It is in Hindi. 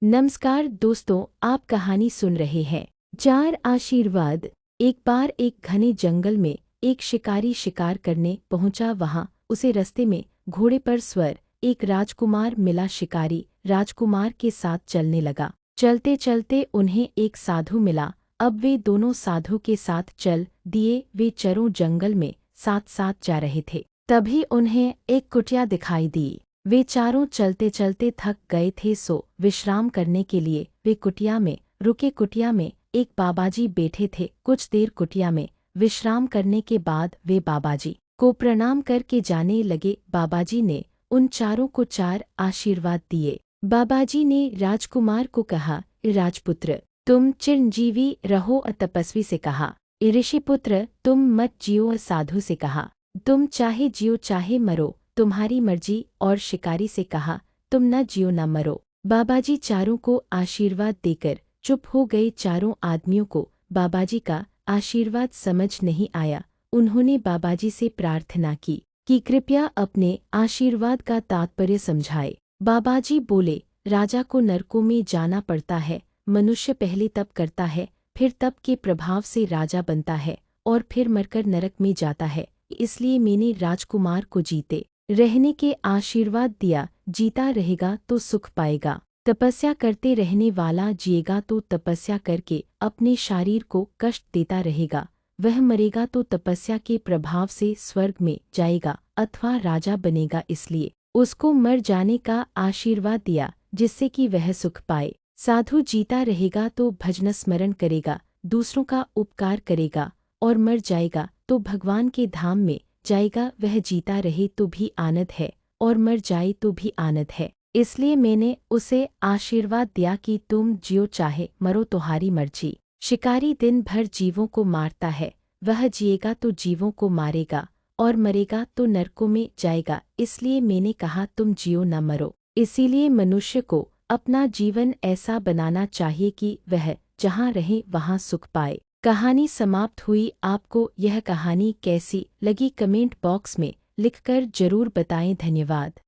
नमस्कार दोस्तों, आप कहानी सुन रहे हैं। 4 आशीर्वाद। एक बार एक घने जंगल में एक शिकारी शिकार करने पहुंचा। वहां उसे रास्ते में घोड़े पर सवार एक राजकुमार मिला। शिकारी राजकुमार के साथ चलने लगा। चलते चलते उन्हें एक साधु मिला। अब वे दोनों साधु के साथ चल दिए। वे चारों जंगल में साथ साथ जा रहे थे। तभी उन्हें एक कुटिया दिखाई दी। वे चारों चलते चलते थक गए थे, सो विश्राम करने के लिए वे कुटिया में रुके। कुटिया में एक बाबाजी बैठे थे। कुछ देर कुटिया में विश्राम करने के बाद वे बाबाजी को प्रणाम करके जाने लगे। बाबाजी ने उन चारों को 4 आशीर्वाद दिए। बाबाजी ने राजकुमार को कहा, राजपुत्र, तुम चिरंजीवी रहो। तपस्वी से कहा, ऋषिपुत्र, तुम मत जियो। साधु से कहा, तुम चाहे जियो चाहे मरो, तुम्हारी मर्जी। और शिकारी से कहा, तुम न जियो न मरो। बाबाजी चारों को आशीर्वाद देकर चुप हो गए। चारों आदमियों को बाबाजी का आशीर्वाद समझ नहीं आया। उन्होंने बाबाजी से प्रार्थना की कि कृपया अपने आशीर्वाद का तात्पर्य समझाए। बाबाजी बोले, राजा को नरकों में जाना पड़ता है। मनुष्य पहले तप करता है, फिर तप के प्रभाव से राजा बनता है और फिर मरकर नरक में जाता है। इसलिए मैंने राजकुमार को जीते रहने के आशीर्वाद दिया। जीता रहेगा तो सुख पाएगा। तपस्या करते रहने वाला जिएगा तो तपस्या करके अपने शरीर को कष्ट देता रहेगा। वह मरेगा तो तपस्या के प्रभाव से स्वर्ग में जाएगा अथवा राजा बनेगा। इसलिए उसको मर जाने का आशीर्वाद दिया, जिससे कि वह सुख पाए। साधु जीता रहेगा तो भजन स्मरण करेगा, दूसरों का उपकार करेगा और मर जाएगा तो भगवान के धाम में जाएगा। वह जीता रहे तो भी आनंद है और मर जाए तो भी आनंद है। इसलिए मैंने उसे आशीर्वाद दिया कि तुम जियो चाहे मरो, तुम्हारी मर्जी। शिकारी दिन भर जीवों को मारता है। वह जिएगा तो जीवों को मारेगा और मरेगा तो नरकों में जाएगा। इसलिए मैंने कहा, तुम जियो न मरो। इसीलिए मनुष्य को अपना जीवन ऐसा बनाना चाहिए कि वह जहाँ रहे वहाँ सुख पाए। कहानी समाप्त हुई। आपको यह कहानी कैसी लगी कमेंट बॉक्स में लिखकर जरूर बताएं। धन्यवाद।